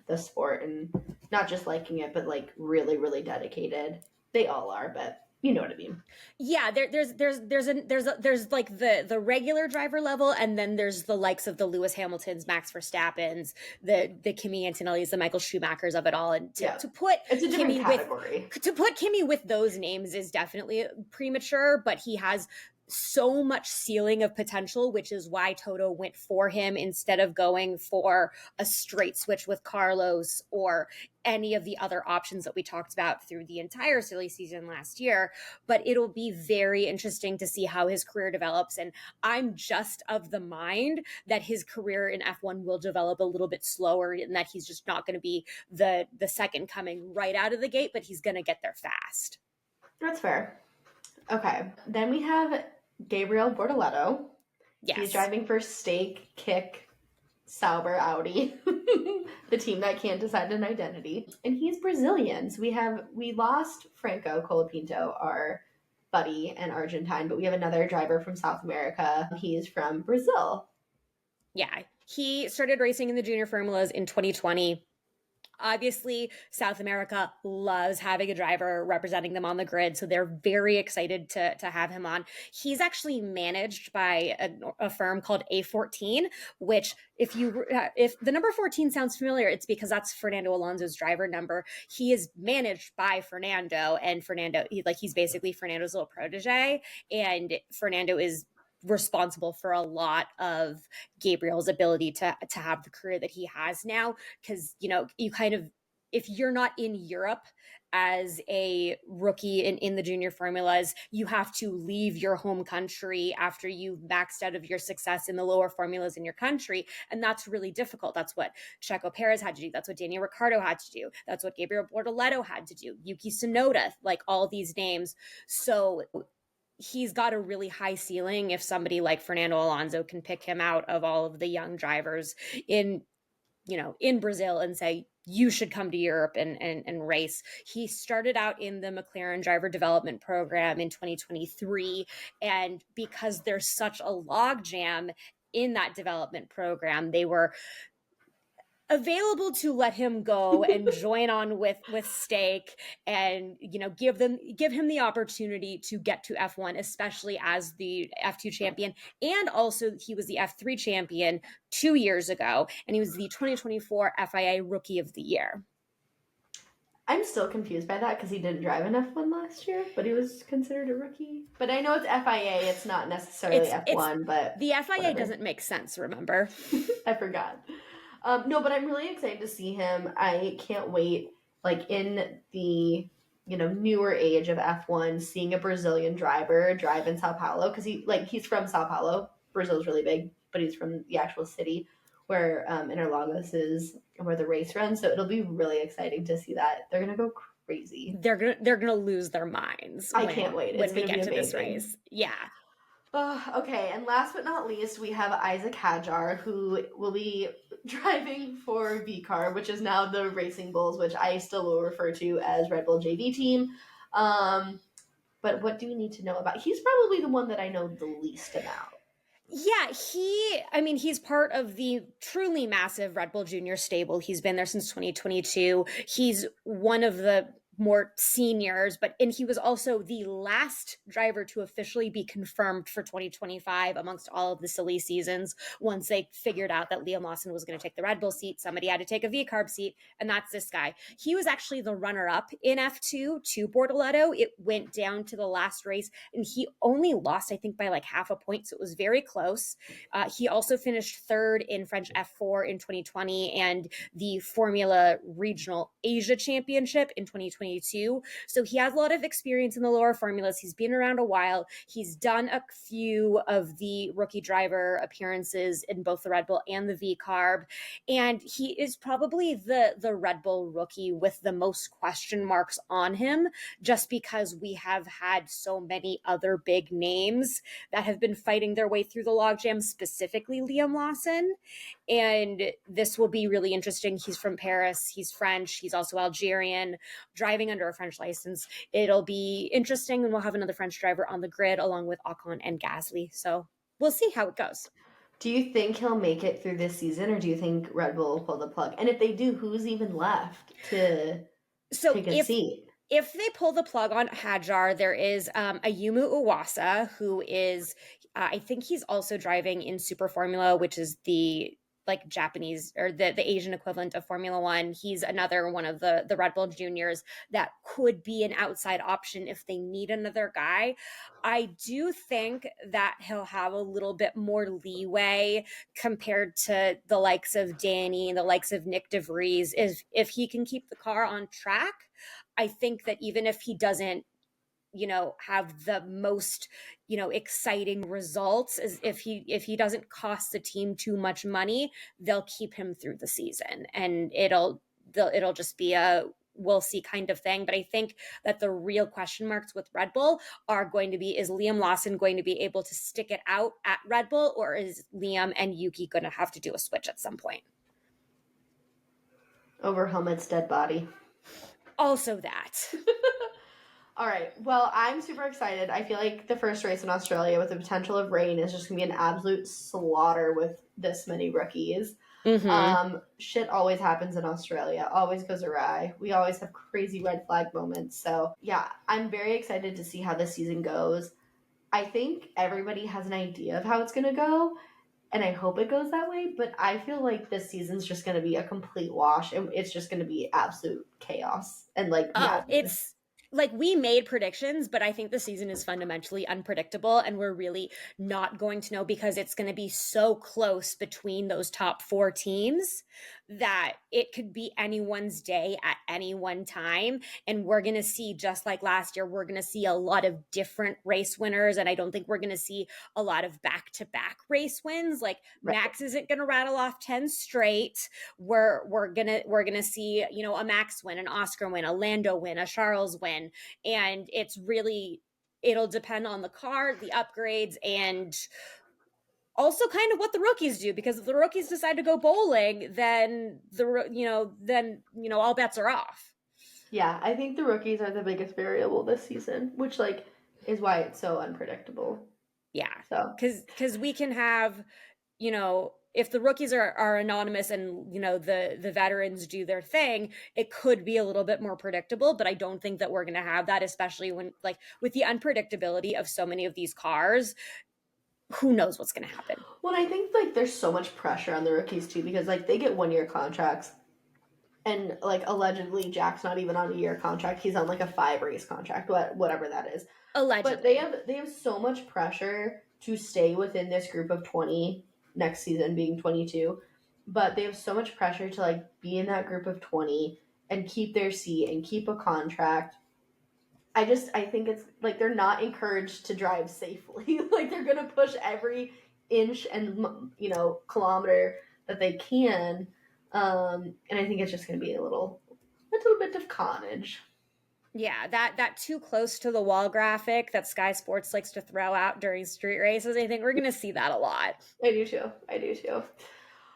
the sport, and not just liking it, but like really, really dedicated. They all are, but you know what I mean.
Yeah, there's like the regular driver level, and then there's the likes of the Lewis Hamiltons, Max Verstappens, the Kimi Antonellis, the Michael Schumachers of it all. And to put
It's a different
Kimi
category.
to put Kimi with those names is definitely premature, but he has so much ceiling of potential, which is why Toto went for him instead of going for a straight switch with Carlos or any of the other options that we talked about through the entire silly season last year. But it'll be very interesting to see how his career develops. And I'm just of the mind that his career in F1 will develop a little bit slower, and that he's just not going to be the second coming right out of the gate, but he's going to get there fast.
That's fair. Okay. Then we have Gabriel Bortoleto.
Yes.
He's driving for Stake, Kick, Sauber, Audi, the team that can't decide an identity. And he's Brazilian. So we lost Franco Colapinto, our buddy and Argentine, but we have another driver from South America. He's from Brazil.
Yeah. He started racing in the junior formulas in 2020. Obviously, South America loves having a driver representing them on the grid, so they're very excited to have him on. He's actually managed by a firm called A14, which if the number 14 sounds familiar, it's because that's Fernando Alonso's driver number. He is managed by Fernando, and Fernando, he's basically Fernando's little protege, and Fernando is responsible for a lot of Gabriel's ability to have the career that he has now, because you kind of, if you're not in Europe as a rookie in the junior formulas, you have to leave your home country after you've maxed out of your success in the lower formulas in your country, and that's really difficult. That's what Checo Perez had to do. That's what Daniel Ricciardo had to do. That's what Gabriel Bortoleto had to do. Yuki Tsunoda, like all these names. So he's got a really high ceiling if somebody like Fernando Alonso can pick him out of all of the young drivers in Brazil and say, you should come to Europe and race. He started out in the McLaren driver development program in 2023. And because there's such a logjam in that development program, they were available to let him go and join on with Stake, and give him the opportunity to get to F1, especially as the F2 champion. And also he was the F3 champion 2 years ago, and he was the 2024 FIA Rookie of the Year.
I'm still confused by that because he didn't drive an F1 last year, but he was considered a rookie. But I know it's FIA, it's not necessarily F1, but
the FIA
whatever.
Doesn't make sense, remember?
I forgot. No, but I'm really excited to see him. I can't wait, like in the newer age of F1, seeing a Brazilian driver drive in Sao Paulo, because he's from Sao Paulo. Brazil's really big, but he's from the actual city where Interlagos is where the race runs. So it'll be really exciting to see that. They're gonna go crazy.
They're gonna lose their minds.
I can't wait.
When we get to this race. Yeah.
Okay, and last but not least, we have Isaac Hadjar, who will be driving for VCAR, which is now the Racing Bulls, which I still will refer to as Red Bull JV team. But what do you need to know about? He's probably the one that I know the least about.
Yeah, he's part of the truly massive Red Bull Junior stable. He's been there since 2022. He's one of the more seniors, and he was also the last driver to officially be confirmed for 2025 amongst all of the silly seasons. Once they figured out that Liam Lawson was going to take the Red Bull seat, somebody had to take a V-carb seat, and that's this guy. He was actually the runner-up in F2 to Bortoleto. It went down to the last race, and he only lost, I think, by like half a point, so it was very close. He also finished third in French F4 in 2020 and the Formula Regional Asia Championship in 2022. So he has a lot of experience in the lower formulas. He's been around a while. He's done a few of the rookie driver appearances in both the Red Bull and the V Carb. And he is probably the Red Bull rookie with the most question marks on him, just because we have had so many other big names that have been fighting their way through the logjam, specifically Liam Lawson. And this will be really interesting. He's from Paris. He's French. He's also Algerian, driving under a French license. It'll be interesting, and we'll have another French driver on the grid along with Ocon and Gasly. So we'll see how it goes.
Do you think he'll make it through this season, or do you think Red Bull will pull the plug? And if they do, who's even left to take a seat?
If they pull the plug on Hadjar, there is Ayumu Iwasa, who is, I think he's also driving in Super Formula, which is the like Japanese or the Asian equivalent of Formula One. He's another one of the Red Bull juniors that could be an outside option if they need another guy. I do think that he'll have a little bit more leeway compared to the likes of Danny and the likes of Nick DeVries if he can keep the car on track. I think that even if he doesn't, have the most, exciting results, as if he doesn't cost the team too much money, they'll keep him through the season, and it'll just be a we'll see kind of thing. But I think that the real question marks with Red Bull are going to be, is Liam Lawson going to be able to stick it out at Red Bull, or is Liam and Yuki going to have to do a switch at some point?
Over Helmet's dead body.
Also that.
All right. Well, I'm super excited. I feel like the first race in Australia with the potential of rain is just going to be an absolute slaughter with this many rookies. Mm-hmm. Shit always happens in Australia. Always goes awry. We always have crazy red flag moments. So, yeah, I'm very excited to see how this season goes. I think everybody has an idea of how it's going to go, and I hope it goes that way. But I feel like this season's just going to be a complete wash, and it's just going to be absolute chaos. And,
it's like we made predictions, but I think the season is fundamentally unpredictable, and we're really not going to know because it's going to be so close between those top four teams that it could be anyone's day at any one time. And we're going to see, just like last year, we're going to see a lot of different race winners. And I don't think we're going to see a lot of back-to-back race wins. Like right. Max isn't going to rattle off 10 straight. We're going to see, a Max win, an Oscar win, a Lando win, a Charles win. And it'll depend on the car, the upgrades, and also kind of what the rookies do, because if the rookies decide to go bowling, then all bets are off.
Yeah, I think the rookies are the biggest variable this season, which is why it's so unpredictable.
Yeah. So because we can have, if the rookies are anonymous and the veterans do their thing, it could be a little bit more predictable, but I don't think that we're going to have that, especially when with the unpredictability of so many of these cars. Who knows what's going to happen?
Well, I think there's so much pressure on the rookies too, because they get 1-year contracts, and allegedly Jack's not even on a year contract. He's on a 5-race contract, whatever that is.
Allegedly.
But they have so much pressure to stay within this group of 20 next season being 22. But they have so much pressure to be in that group of 20 and keep their seat and keep a contract. I think it's they're not encouraged to drive safely. They're going to push every inch and, kilometer that they can. And I think it's just going to be a little bit of carnage.
Yeah, that too close to the wall graphic that Sky Sports likes to throw out during street races, I think we're going to see that a lot.
I do too.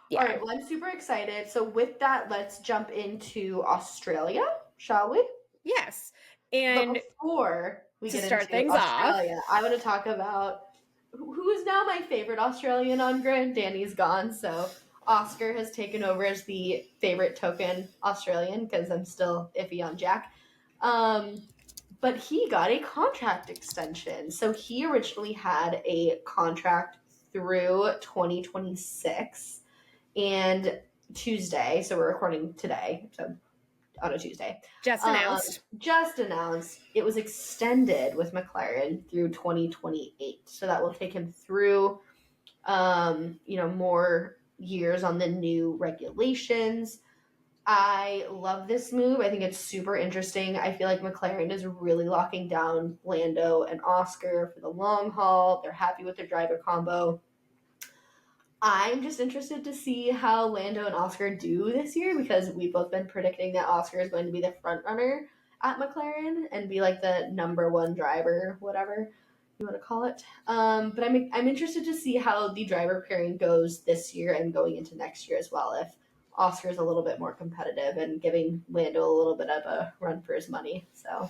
Yeah. All right, well, I'm super excited. So with that, let's jump into Australia, shall we?
Yes. And
but before we get
start
into
things
Australia,
off,
I want to talk about who is now my favorite Australian on grid. Danny's gone, so Oscar has taken over as the favorite token Australian because I'm still iffy on Jack. But he got a contract extension. So he originally had a contract through 2026. And Tuesday, so we're recording today, so on a Tuesday.
Just announced.
It was extended with McLaren through 2028. So that will take him through, more years on the new regulations. I love this move. I think it's super interesting. I feel like McLaren is really locking down Lando and Oscar for the long haul. They're happy with their driver combo. I'm just interested to see how Lando and Oscar do this year because we've both been predicting that Oscar is going to be the front runner at McLaren and be like the number one driver, whatever you want to call it. But I'm interested to see how the driver pairing goes this year and going into next year as well. If Oscar's a little bit more competitive and giving Lando a little bit of a run for his money. So.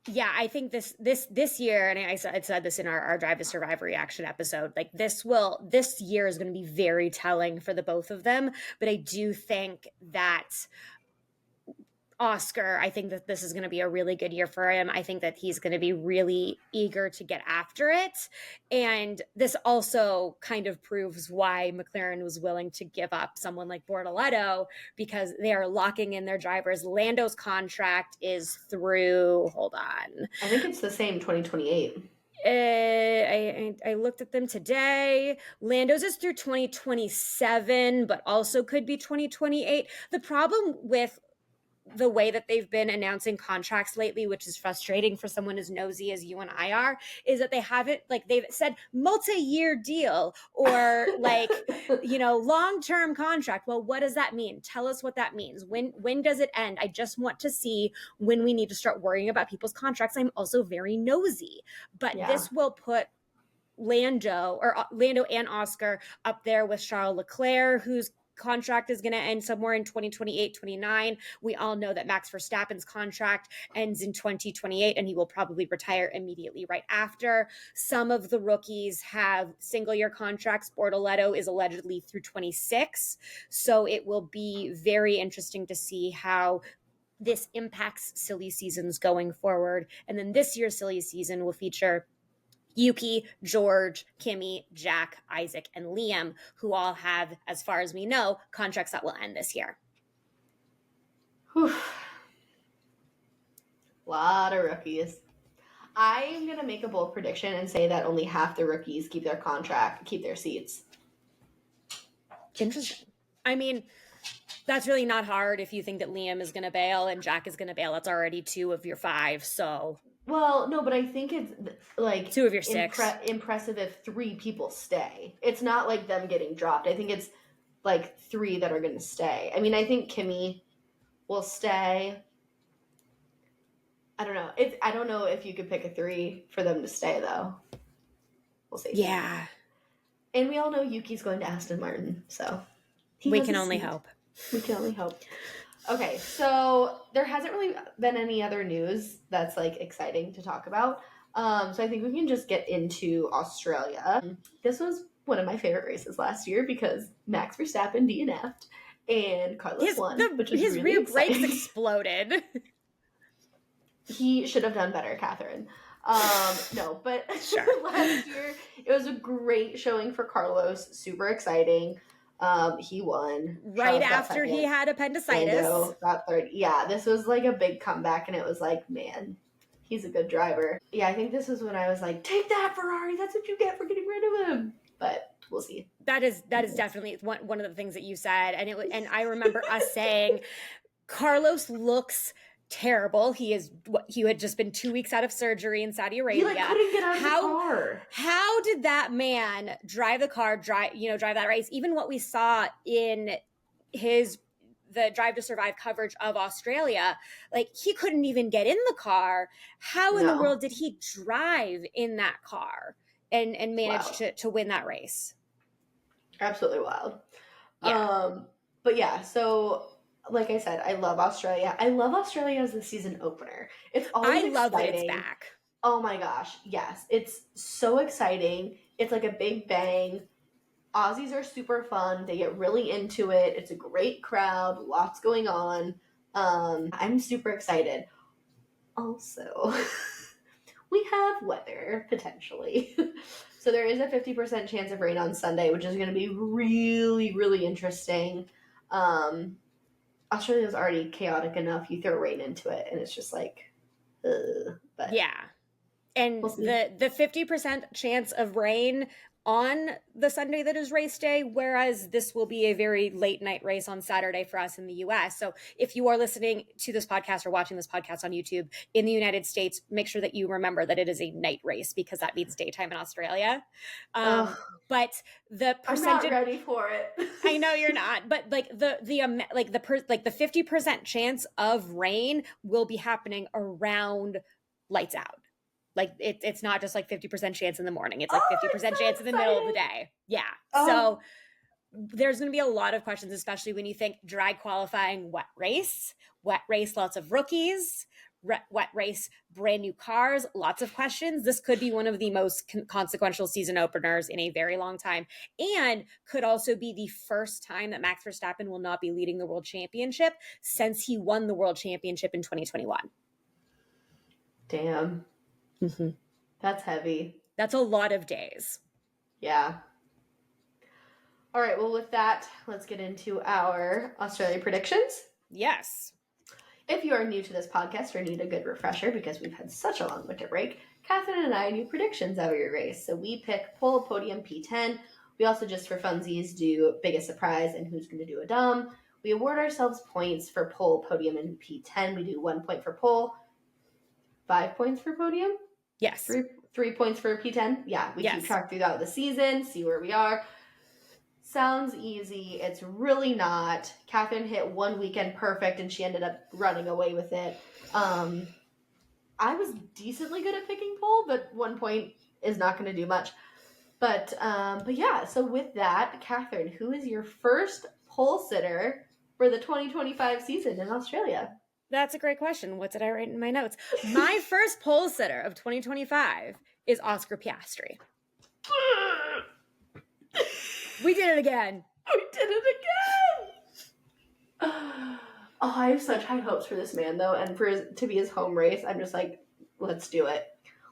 Yeah, I think this year, and I said this in our Drive to Survive reaction episode, like this year is going to be very telling for the both of them. But I do think that Oscar, I think that this is going to be a really good year for him. I think that he's going to be really eager to get after it. And this also kind of proves why McLaren was willing to give up someone like Bortoleto because they are locking in their drivers. Lando's contract is through, hold on.
I think it's the same 2028.
I looked at them today. Lando's is through 2027, but also could be 2028. The problem with the way that they've been announcing contracts lately, which is frustrating for someone as nosy as you and I are, is that they haven't, like, they've said multi-year deal or like, long-term contract. Well, what does that mean? Tell us what that means. When does it end? I just want to see when we need to start worrying about people's contracts. I'm also very nosy, but this will put Lando and Oscar up there with Charles Leclerc, who's contract is going to end somewhere in 2028, 29. We all know that Max Verstappen's contract ends in 2028 and he will probably retire immediately right after. Some of the rookies have single year contracts. Bortoleto is allegedly through 26. So it will be very interesting to see how this impacts silly seasons going forward. And then this year's silly season will feature Yuki, George, Kimi, Jack, Isaac, and Liam, who all have, as far as we know, contracts that will end this year.
Whew. Lot of rookies. I am going to make a bold prediction and say that only half the rookies keep their seats.
Interesting. I mean, that's really not hard if you think that Liam is going to bail and Jack is going to bail. That's already 2 of your 5, so...
Well, no, but I think it's like
2 of your 6.
Impressive if 3 people stay. It's not like them getting dropped. I think it's like 3 that are going to stay. I mean, I think Kimi will stay. I don't know. I don't know if you could pick a 3 for them to stay though. We'll see.
Yeah.
And we all know Yuki's going to Aston Martin, so
we can only hope.
We can only hope. Okay, so there hasn't really been any other news that's like exciting to talk about. So I think we can just get into Australia. This was one of my favorite races last year because Max Verstappen DNF'd and Carlos won, which was
his
really
rear
exciting.
brakes exploded.
He should have done better, Catherine. No, but
Sure.
Last year it was a great showing for Carlos. Super exciting. He won
right after he had appendicitis.
Lando got third. Yeah, this was like a big comeback, and it was like, man, he's a good driver. Yeah, I think this is when I was like, take that, Ferrari. That's what you get for getting rid of him. But we'll see.
That is definitely one of the things that you said, and I remember us saying, Carlos looks terrible. He had just been 2 weeks out of surgery in Saudi Arabia.
He couldn't get out of the car.
How did that man drive that race? Even what we saw in the Drive to Survive coverage of Australia, like he couldn't even get in the car. How in the world did he drive in that car and manage to win that race? Absolutely wild.
Yeah. But yeah, so like I said, I love Australia. I love Australia as the season opener. It's always exciting.
I love that it's back.
Oh my gosh, yes. It's so exciting. It's like a big bang. Aussies are super fun. They get really into it. It's a great crowd, lots going on. I'm super excited. Also, we have weather potentially. So there is a 50% chance of rain on Sunday, which is going to be really, really interesting. Um, Australia is already chaotic enough. You throw rain into it, and it's just like, but
Yeah. And
we'll see.
the 50% chance of rain on the Sunday that is race day, whereas this will be a very late night race on Saturday for us in the US. So if you are listening to this podcast or watching this podcast on YouTube in the United States, make sure that you remember that it is a night race because that means daytime in Australia.
Ugh,
But the
I'm not
percentage,
ready for it.
I know you're not, but like the 50% chance of rain will be happening around lights out. Like it's not just like 50% chance in the morning. It's like
Oh, I'm
50%
so
chance in the middle of the
excited.
day. Yeah.
Oh,
So there's going to be a lot of questions, especially when you think drag qualifying wet race, lots of rookies, wet race, brand new cars, lots of questions. This could be one of the most consequential season openers in a very long time, and could also be the first time that Max Verstappen will not be leading the world championship since he won the world championship in 2021.
damn.
Mm-hmm.
That's heavy.
That's a lot of days.
Yeah. All right, well, with that, let's get into our Australia predictions.
Yes.
If you are new to this podcast or need a good refresher because we've had such a long winter break, Catherine and I do predictions of your race. So we pick pole, podium, P10. We also, just for funsies, do biggest surprise and who's going to do a dumb. We award ourselves points for pole, podium, and P10. We do 1 point for pole, 5 points for podium.
Yes.
3 points for P10. Yeah, we keep track throughout the season, see where we are. Sounds easy. It's really not. Catherine hit one weekend perfect and she ended up running away with it. I was decently good at picking pole, but 1 point is not going to do much. But yeah, so with that, Catherine, who is your first pole sitter for the 2025 season in Australia?
That's a great question. What did I write in my notes? My first pole sitter of 2025 is Oscar Piastri. We did it again.
We did it again. Oh, I have such high hopes for this man, though, and for to be his home race. I'm just like, let's do it.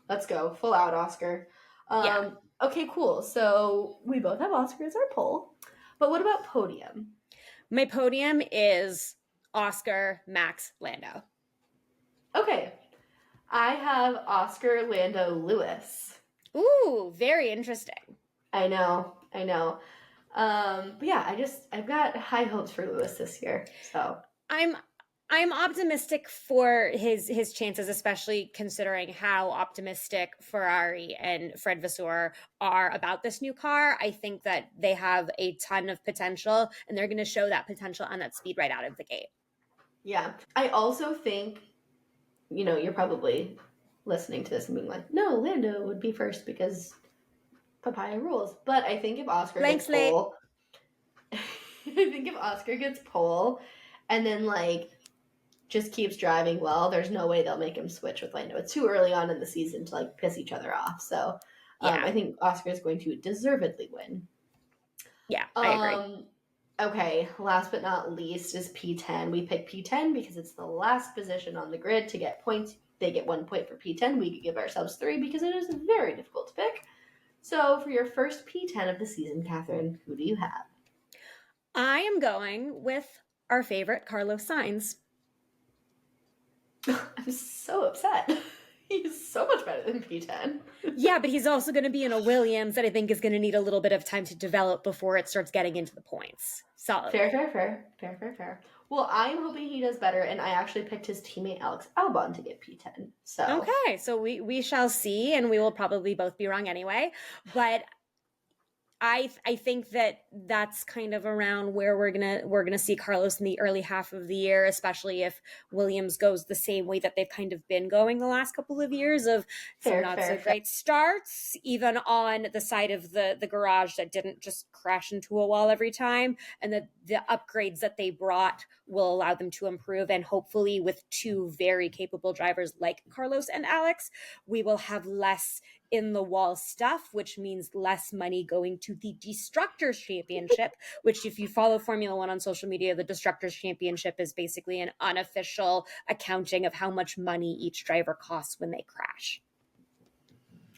Let's go. Full out, Oscar.
Yeah.
Okay, cool. So we both have Oscar as our pole. But what about podium?
My podium is Oscar, Max, Lando.
Okay. I have Oscar, Lando, Lewis.
Ooh, very interesting.
I know. But yeah, I've got high hopes for Lewis this year. So
I'm optimistic for his chances, especially considering how optimistic Ferrari and Fred Vasseur are about this new car. I think that they have a ton of potential, and they're going to show that potential and that speed right out of the gate.
Yeah. I also think, you're probably listening to this and being like, no, Lando would be first because papaya rules. But I think if Oscar gets pole, I think if Oscar gets pole and then just keeps driving well, there's no way they'll make him switch with Lando. It's too early on in the season to piss each other off. So I think Oscar is going to deservedly win.
Yeah, I agree.
Okay, last but not least is P10. We pick P10 because it's the last position on the grid to get points. They get 1 point for P10. We could give ourselves 3 because it is very difficult to pick. So for your first P10 of the season, Catherine, who do you have?
I am going with our favorite Carlos Sainz.
I'm so upset. He's so much better than P10.
Yeah, but he's also going to be in a Williams that I think is going to need a little bit of time to develop before it starts getting into the points. Solid.
Fair. Well, I'm hoping he does better, and I actually picked his teammate Alex Albon to get P10. So
okay, so we shall see, and we will probably both be wrong anyway. But I think that that's kind of around where we're gonna see Carlos in the early half of the year, especially if Williams goes the same way that they've kind of been going the last couple of years of some not so great starts, even on the side of the garage that didn't just crash into a wall every time, and the upgrades that they brought will allow them to improve, and hopefully with two very capable drivers like Carlos and Alex, we will have less in the wall stuff, which means less money going to the Destructors Championship, which if you follow Formula One on social media, the Destructors Championship is basically an unofficial accounting of how much money each driver costs when they crash.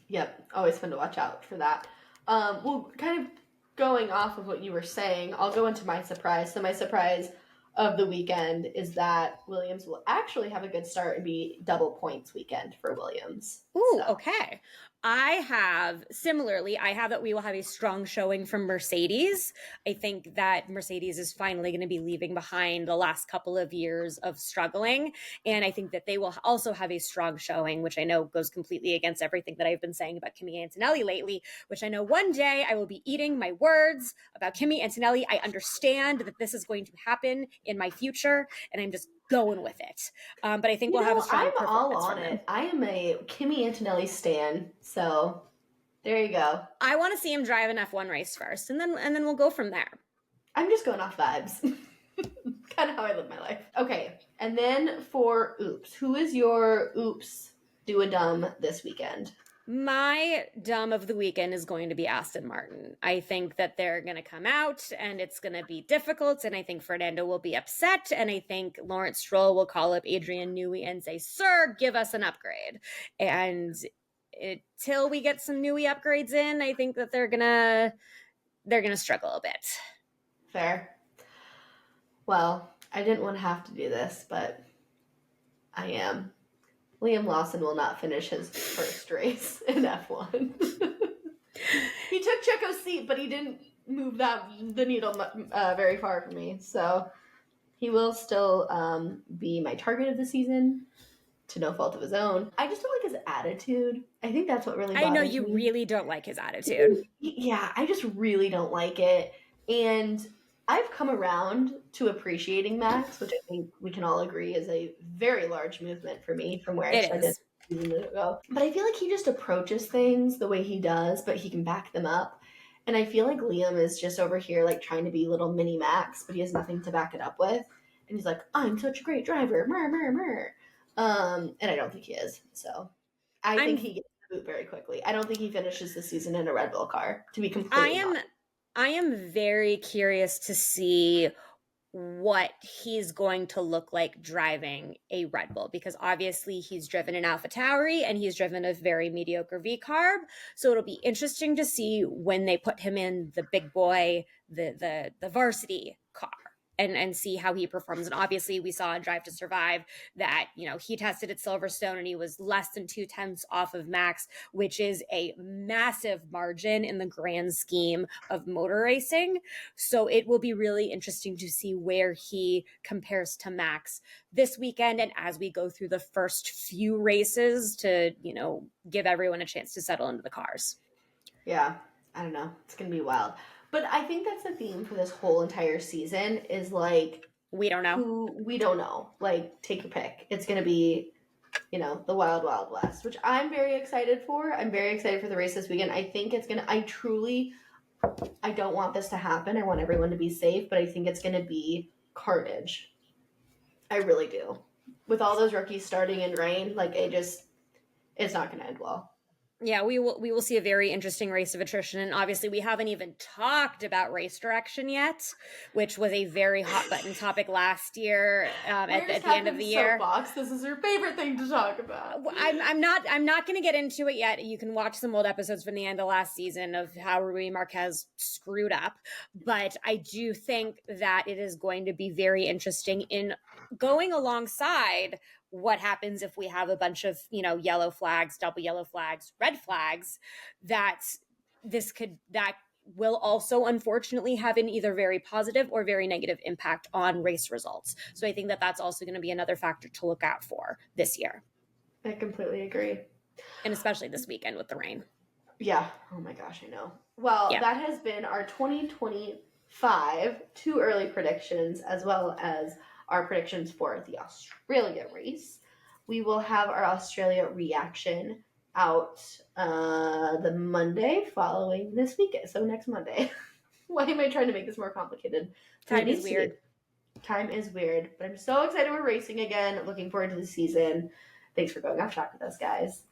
Yep, always fun to watch out for that. Well, kind of going off of what you were saying, I'll go into my surprise. So my surprise of the weekend is that Williams will actually have a good start and be double points weekend for Williams.
Ooh,
So.
okay. I have that we will have a strong showing from Mercedes. I think that Mercedes is finally going to be leaving behind the last couple of years of struggling. And I think that they will also have a strong showing, which I know goes completely against everything that I've been saying about Kimi Antonelli lately, which I know one day I will be eating my words about Kimi Antonelli. I understand that this is going to happen in my future, and I'm just going with it. But I think we'll have a strong performance.
I'm all on it. I am a Kimi Antonelli stan, so there you go.
I want to see him drive an F1 race first, and then we'll go from there.
I'm just going off vibes. Kind of how I live my life. Okay, and then for oops, who is your oops do a dumb this weekend?
My dumb of the weekend is going to be Aston Martin. I think that they're going to come out and it's going to be difficult. And I think Fernando will be upset. And I think Lawrence Stroll will call up Adrian Newey and say, "Sir, give us an upgrade." And till we get some Newey upgrades in, I think that they're gonna struggle a bit.
Fair. Well, I didn't want to have to do this, but I am. Liam Lawson will not finish his first race in F1. He took Checo's seat, but he didn't move the needle very far for me. So he will still be my target of the season, to no fault of his own. I just don't like his attitude. I think that's what really bothers me.
I know you really don't like his attitude.
Yeah, I just really don't like it. And I've come around to appreciating Max, which I think we can all agree is a very large movement for me from where I started season ago. But I feel like he just approaches things the way he does, but he can back them up. And I feel like Liam is just over here like trying to be little mini Max, but he has nothing to back it up with. And he's like, "I'm such a great driver, and I don't think he is. So I think he gets the boot very quickly. I don't think he finishes the season in a Red Bull car, to be completely honest.
I am very curious to see what he's going to look like driving a Red Bull, because obviously he's driven an AlphaTauri and he's driven a very mediocre V-carb. So it'll be interesting to see when they put him in the big boy, the varsity car. And see how he performs. And obviously we saw in Drive to Survive that, he tested at Silverstone and he was less than 0.2 off of Max, which is a massive margin in the grand scheme of motor racing. So it will be really interesting to see where he compares to Max this weekend. And as we go through the first few races to, give everyone a chance to settle into the cars.
Yeah, I don't know. It's going to be wild. But I think that's the theme for this whole entire season is like...
We don't know.
We don't know. Like, take your pick. It's going to be, the wild, wild west, which I'm very excited for. I'm very excited for the race this weekend. I think it's going to... I don't want this to happen. I want everyone to be safe, but I think it's going to be carnage. I really do. With all those rookies starting in rain, it's not going to end well.
Yeah, we will see a very interesting race of attrition. And obviously we haven't even talked about race direction yet, which was a very hot button topic last year at the end of the year.
Soapbox. This is your favorite thing to talk about.
I'm not going to get into it yet. You can watch some old episodes from the end of last season of how Rui Marquez screwed up. But I do think that it is going to be very interesting in going alongside what happens if we have a bunch of, yellow flags, double yellow flags, red flags, that will also unfortunately have an either very positive or very negative impact on race results. So I think that that's also going to be another factor to look out for this year.
I completely agree.
And especially this weekend with the rain.
Yeah. Oh my gosh, I know. Well, That has been our 2025 too early predictions, as well as our predictions for the Australia race. We will have our Australia reaction out the Monday following this weekend. So next Monday. Why am I trying to make this more complicated?
Time is weird.
Time is weird. But I'm so excited we're racing again. Looking forward to the season. Thanks for going off track with us, guys.